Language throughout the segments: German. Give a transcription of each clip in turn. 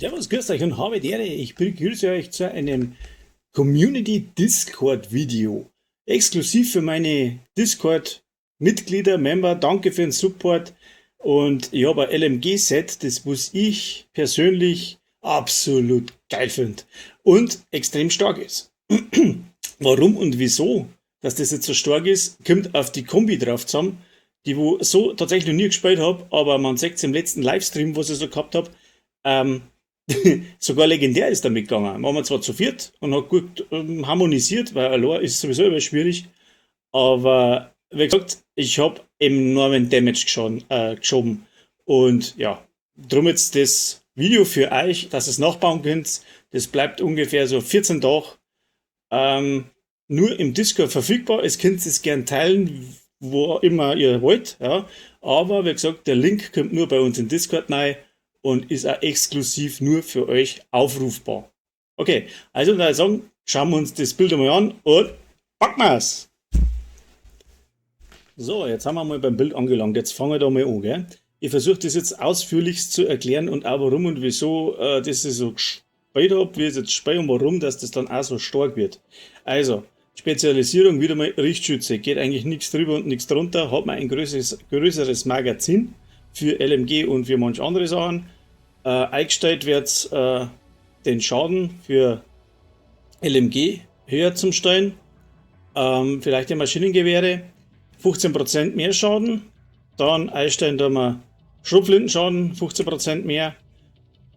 Servus, grüßt euch und habe die Ehre. Ich begrüße euch zu einem Community Discord Video. Exklusiv für meine Discord Mitglieder, Member. Danke für den Support. Und ich habe ein LMG-Set, das was ich persönlich absolut geil finde. Und extrem stark ist. Warum und wieso, dass das jetzt so stark ist, kommt auf die Kombi drauf zusammen, die wo so tatsächlich noch nie gespielt habe, aber man sieht es im letzten Livestream, was ich so gehabt habe. Ähm, Sogar legendär ist damit gegangen. Waren wir zwar zu viert und hat gut harmonisiert, weil allein ist sowieso immer schwierig. Aber wie gesagt, ich habe enormen Damage geschoben. Und ja, drum jetzt das Video für euch, dass ihr es nachbauen könnt. Das bleibt ungefähr so 14 Tage nur im Discord verfügbar. Es könnt es gern teilen, wo immer ihr wollt. Ja. Aber wie gesagt, der Link kommt nur bei uns in Discord rein und ist auch exklusiv nur für euch aufrufbar. Okay, also dann sagen, schauen wir uns das Bild einmal an und packen wir's! So, jetzt haben wir mal beim Bild angelangt. Jetzt fangen wir da mal an. Gell? Ich versuche das jetzt ausführlichst zu erklären und auch warum und wieso das ich so gespielt habe, wie ich es jetzt spiele und warum, dass das dann auch so stark wird. Also, Spezialisierung wieder mal Richtschütze. Geht eigentlich nichts drüber und nichts drunter. Hat man ein größeres Magazin für LMG und für manche andere Sachen. Eingestellt wird den Schaden für LMG höher zum Stellen. Vielleicht die Maschinengewehre. 15% mehr Schaden. Dann einstellen da mal Schrotflintenschaden, 15% mehr.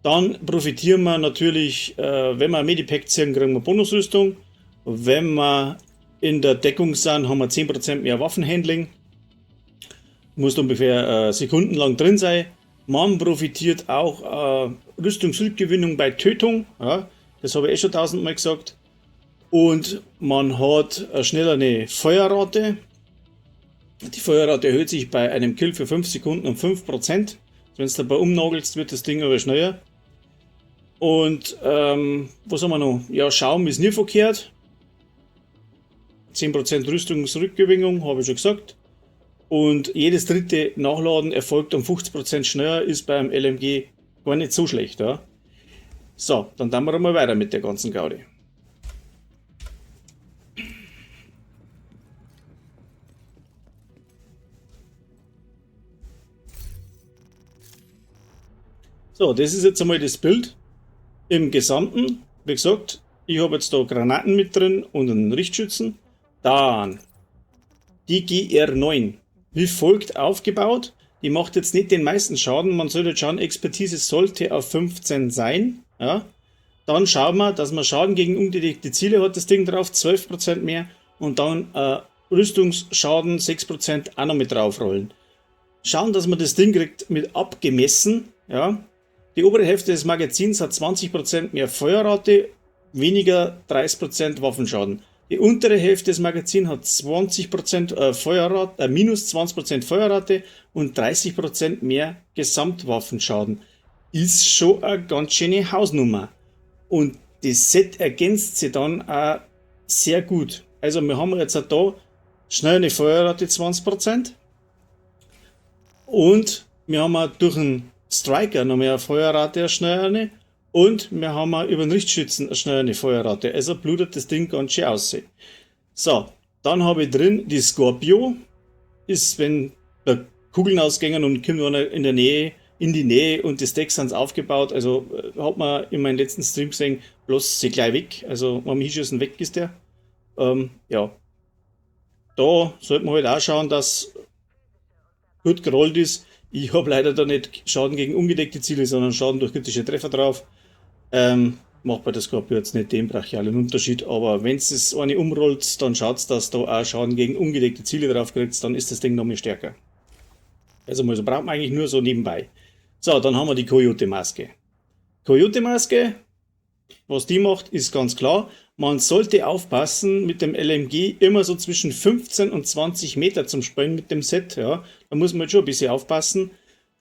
Dann profitieren wir natürlich, wenn wir ein Medipack ziehen, kriegen wir Bonusrüstung. Wenn wir in der Deckung sind, haben wir 10% mehr Waffenhandling. Muss ungefähr sekundenlang drin sein. Man profitiert auch Rüstungsrückgewinnung bei Tötung. Ja, das habe ich schon tausendmal gesagt. Und man hat schneller eine Feuerrate. Die Feuerrate erhöht sich bei einem Kill für 5 Sekunden um 5%. Wenn es dabei umnagelst, wird das Ding aber schneller. Und was haben wir noch? Ja, Schaum ist nie verkehrt. 10% Rüstungsrückgewinnung, habe ich schon gesagt. Und jedes dritte Nachladen erfolgt um 50% schneller, ist beim LMG gar nicht so schlecht. Ja? So, dann tun wir mal weiter mit der ganzen Gaudi. So, das ist jetzt einmal das Bild im Gesamten. Wie gesagt, ich habe jetzt da Granaten mit drin und einen Richtschützen. Dann die GR9. Wie folgt aufgebaut. Die macht jetzt nicht den meisten Schaden. Man sollte schauen, Expertise sollte auf 15 sein. Ja. Dann schauen wir, dass man Schaden gegen ungedeckte Ziele hat, das Ding drauf, 12% mehr. Und dann Rüstungsschaden 6% auch noch mit draufrollen. Schauen, dass man das Ding kriegt mit abgemessen. Ja. Die obere Hälfte des Magazins hat 20% mehr Feuerrate, weniger 30% Waffenschaden. Die untere Hälfte des Magazins hat 20% Feuerrate, minus 20% Feuerrate und 30% mehr Gesamtwaffenschaden. Ist schon eine ganz schöne Hausnummer. Und das Set ergänzt sich dann auch sehr gut. Also wir haben jetzt auch da schnell eine Feuerrate 20% und wir haben auch durch einen Striker noch mehr Feuerrate eine schnellere. Und wir haben auch über den Richtschützen eine schnellere Feuerrate. Also blutet das Ding ganz schön aus. So, dann habe ich drin die Scorpio. Ist, wenn der Kugeln ausgängen und kommt einer in die Nähe und die Stacks sind aufgebaut. Also hat man in meinem letzten Stream gesehen, bloß sie gleich weg. Also wenn man hinschießen, weg ist der. Ja. Da sollte man halt auch schauen, dass gut gerollt ist. Ich habe leider da nicht Schaden gegen ungedeckte Ziele, sondern Schaden durch kritische Treffer drauf. Macht bei der Scorpio jetzt nicht den brachialen Unterschied, aber wenn es eine umrollt, dann schaut dass da auch Schaden gegen ungedeckte Ziele drauf kriegt, dann ist das Ding noch mal stärker. Also braucht man eigentlich nur so nebenbei. So, dann haben wir die Coyote-Maske. Coyote-Maske, was die macht, ist ganz klar. Man sollte aufpassen mit dem LMG immer so zwischen 15 und 20 Meter zum Spielen mit dem Set. Ja. Da muss man jetzt schon ein bisschen aufpassen.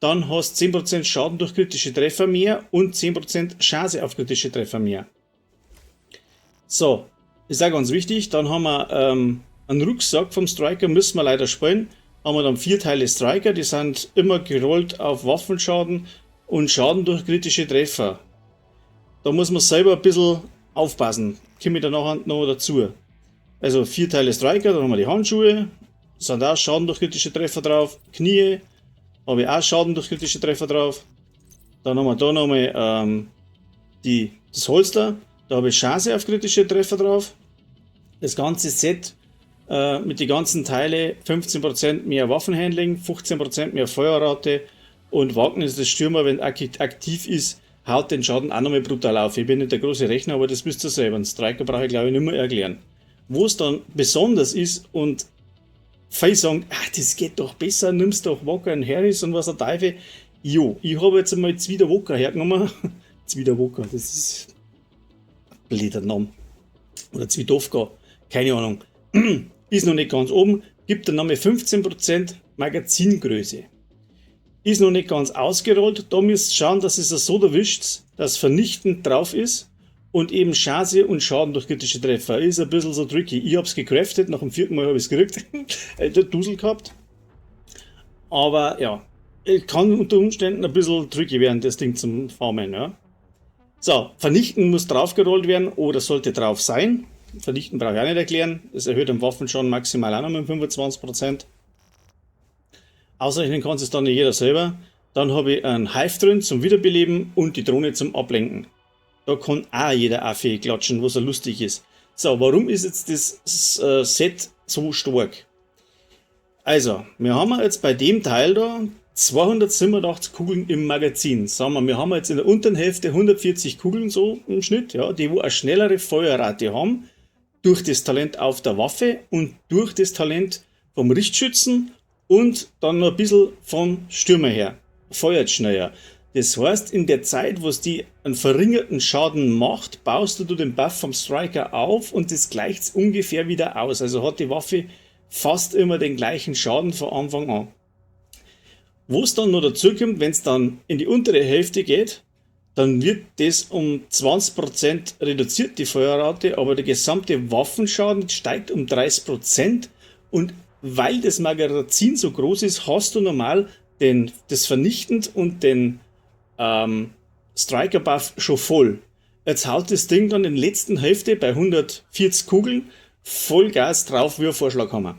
Dann hast du 10% Schaden durch kritische Treffer mehr und 10% Chance auf kritische Treffer mehr. So, ist auch ganz wichtig. Dann haben wir einen Rucksack vom Striker, müssen wir leider spielen. Haben wir dann 4 Teile Striker, die sind immer gerollt auf Waffenschaden und Schaden durch kritische Treffer. da muss man selber ein bisschen aufpassen. Komme ich dann nachher noch dazu. Also 4 Teile Striker, dann haben wir die Handschuhe, sind auch Schaden durch kritische Treffer drauf. Knie, habe ich auch Schaden durch kritische Treffer drauf. Dann haben wir da nochmal das Holster, da habe ich Chance auf kritische Treffer drauf. Das ganze Set mit den ganzen Teilen 15% mehr Waffenhandling, 15% mehr Feuerrate und Wagnis des Stürmer, wenn aktiv ist, haut den Schaden auch nochmal brutal auf. Ich bin nicht der große Rechner, aber das wisst ihr selber. Ein Striker brauche ich glaube ich nicht mehr erklären. Wo es dann besonders ist und viele sagen, das geht doch besser, nimmst doch Walker und Harris und was der Teufel. Jo, ich habe jetzt einmal Zwider Walker hergenommen. Zwider Walker, das ist ein blöder Name. Oder Zwidowka, keine Ahnung. Ist noch nicht ganz oben, gibt der Name 15% Magazingröße. Ist noch nicht ganz ausgerollt, da müsst ihr schauen, dass es so erwischt, dass vernichtend drauf ist und eben Chance und Schaden durch kritische Treffer. Ist ein bisschen so tricky. Ich habe es gecraftet, nach dem 4. Mal habe ich es gekriegt. Der Dusel gehabt. Aber ja, kann unter Umständen ein bisschen tricky werden, das Ding zum Farmen. Ja. So, vernichten muss draufgerollt werden oder sollte drauf sein. Vernichten brauche ich auch nicht erklären. Das erhöht den Waffenschaden maximal auch noch mit 25%. Ausrechnen kann es dann nicht jeder selber. Dann habe ich einen Hive drin zum Wiederbeleben und die Drohne zum Ablenken. Da kann auch jeder Affe klatschen, was er lustig ist. So, warum ist jetzt das Set so stark? Also, wir haben jetzt bei dem Teil da 287 Kugeln im Magazin. Sagen wir haben jetzt in der unteren Hälfte 140 Kugeln so im Schnitt, ja, die wo eine schnellere Feuerrate haben, durch das Talent auf der Waffe und durch das Talent vom Richtschützen und dann noch ein bisschen vom Stürmer her. Feuert schneller. Das heißt, in der Zeit, wo es die einen verringerten Schaden macht, baust du den Buff vom Striker auf und das gleicht ungefähr wieder aus. Also hat die Waffe fast immer den gleichen Schaden von Anfang an. Wo es dann noch dazu kommt, wenn es dann in die untere Hälfte geht, dann wird das um 20% reduziert, die Feuerrate, aber der gesamte Waffenschaden steigt um 30% und weil das Magazin so groß ist, hast du normal das Vernichtend und den Striker-Buff schon voll. Jetzt haut das Ding dann in der letzten Hälfte bei 140 Kugeln Vollgas drauf wie ein Vorschlaghammer.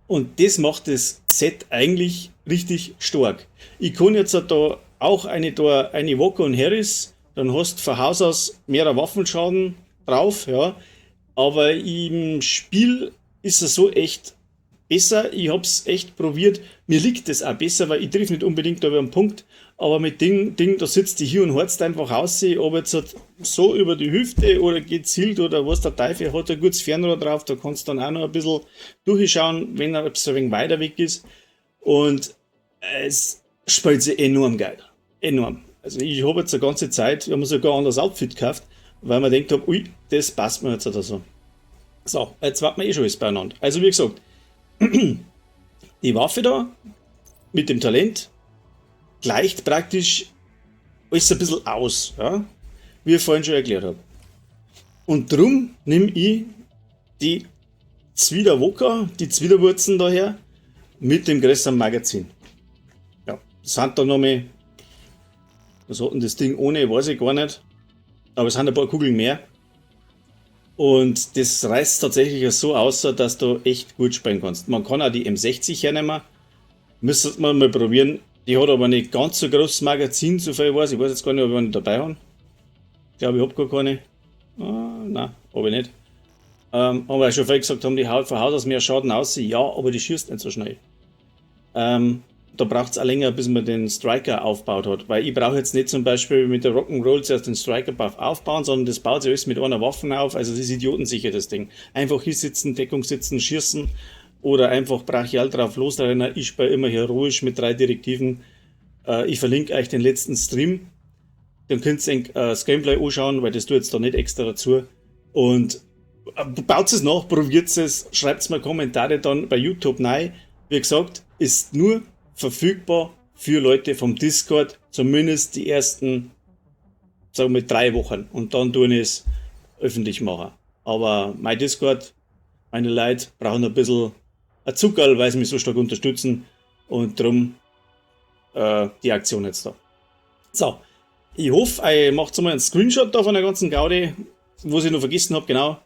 Und das macht das Set eigentlich richtig stark. Ich kann jetzt da auch eine Walker und Harris, dann hast du von Haus aus mehr Waffenschaden drauf, ja. Aber im Spiel ist es so echt besser. Ich habe es echt probiert. Mir liegt es auch besser, weil ich triff nicht unbedingt über einen Punkt. Aber mit Ding, da sitzt die hier und horzt einfach aus, ob jetzt so über die Hüfte oder gezielt oder was der Teufel hat, ein gutes Fernrohr drauf, da kannst du dann auch noch ein bisschen durchschauen, wenn er ein wenig weiter weg ist. Und es spielt sich enorm geil. Enorm. Also ich habe jetzt eine ganze Zeit, ich habe mir sogar ein anderes Outfit gekauft, weil man denkt, ui, das passt mir jetzt oder so. So, jetzt warten wir schon alles beieinander. Also wie gesagt, die Waffe da mit dem Talent gleicht praktisch alles ein bisschen aus, ja? Wie ich vorhin schon erklärt habe. Und drum nehme ich die Zwider-Walker, die Zwiderwurzen daher, mit dem größeren Magazin. Ja, das sind da nochmal, was hat denn das Ding ohne, weiß ich gar nicht, aber es sind ein paar Kugeln mehr. Und das reißt tatsächlich so aus, dass du echt gut spielen kannst. Man kann auch die M60 hernehmen, müsste man mal probieren. Die hat aber nicht ganz so großes Magazin, so viel ich weiß. Ich weiß jetzt gar nicht, ob ich eine dabei habe. Ich glaube, ich habe gar keine. Nein, habe ich nicht. Aber schon viel gesagt haben, die haut von Haus aus mehr Schaden aus. Ja, aber die schießt nicht so schnell. Da braucht es auch länger, bis man den Striker aufgebaut hat. Weil ich brauche jetzt nicht zum Beispiel mit der Rock'n'Roll zuerst den Striker-Buff aufbauen, sondern das baut sich alles mit einer Waffe auf. Also das ist idiotensicher, das Ding. Einfach hier sitzen, Deckung sitzen, schießen oder einfach brachial drauf losrennen. Ich spiele immer heroisch mit 3 Direktiven. Ich verlinke euch den letzten Stream. Dann könnt ihr das Gameplay anschauen, weil das tue jetzt da nicht extra dazu. Und baut es nach, probiert es, schreibt mir Kommentare dann bei YouTube rein. Wie gesagt, ist nur verfügbar für Leute vom Discord, zumindest die ersten, sagen wir, 3 Wochen. Und dann tun ich es öffentlich machen. Aber mein Discord, meine Leute brauchen ein bisschen ein Zuckerl, weil sie mich so stark unterstützen. Und darum die Aktion jetzt da. So, Ich hoffe, ihr macht mal einen Screenshot da von der ganzen Gaudi, was ich noch vergessen habe, genau.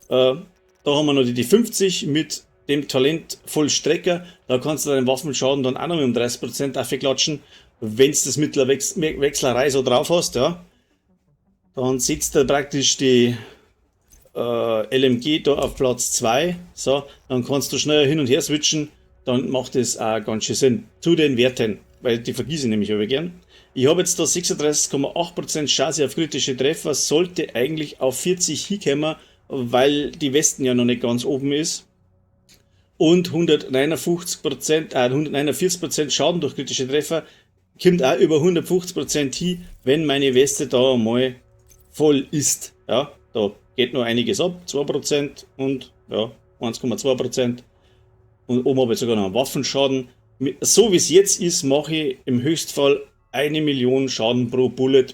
Da haben wir noch die 50 mit dem Talent Vollstrecker. Da kannst du deinen Waffenschaden dann auch noch mit um 30% aufklatschen, wenn du das Mittlerwechslerei so drauf hast, ja. Dann setzt er praktisch die LMG da auf Platz 2. So, dann kannst du schneller hin und her switchen. Dann macht es auch ganz schön Sinn. Zu den Werten, weil die vergieße ich nämlich aber gern. Ich habe jetzt da 36,8% Chance auf kritische Treffer, sollte eigentlich auf 40 hinkommen, weil die Westen ja noch nicht ganz oben ist. Und 149% Schaden durch kritische Treffer kommt auch über 150% hin, wenn meine Weste da mal voll ist. Ja, da geht noch einiges ab, 2% und ja, 1,2%. Und oben habe ich sogar noch einen Waffenschaden. So wie es jetzt ist, mache ich im Höchstfall 1 Million Schaden pro Bullet,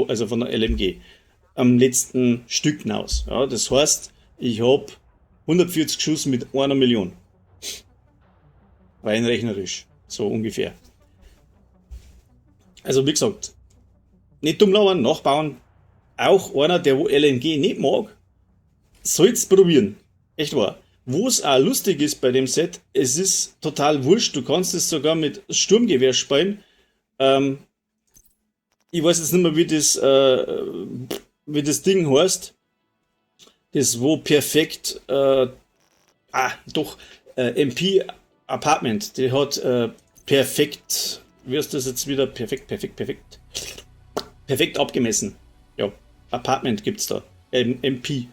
also von der LMG, am letzten Stück hinaus. Ja, das heißt, ich habe 140 Schuss mit 1 Million. Rein rechnerisch, so ungefähr. Also wie gesagt, nicht dumm lauern, nachbauen. Auch einer, der wo LMG nicht mag, soll's probieren. Echt wahr. Wo es auch lustig ist bei dem Set, es ist total wurscht, du kannst es sogar mit Sturmgewehr spielen. Ich weiß jetzt nicht mehr, wie das Ding heißt. Das wo perfekt, MP Apartment, die hat perfekt, wie ist das jetzt wieder? Perfekt abgemessen. Ja, Apartment gibt's da. MP.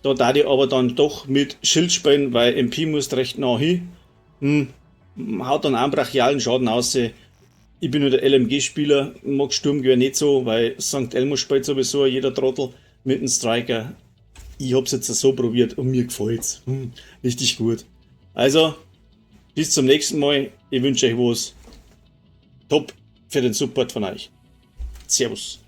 Da darf ich aber dann doch mit Schild spielen, weil MP muss recht nah hin. Haut dann einen brachialen Schaden aus. Ich bin nur der LMG-Spieler, mag Sturmgewehr nicht so, weil St. Elmo spielt sowieso jeder Trottel mit einem Striker. Ich hab's jetzt so probiert und mir gefällt's. Richtig gut. Also, bis zum nächsten Mal. Ich wünsche euch was. Top für den Support von euch. Servus.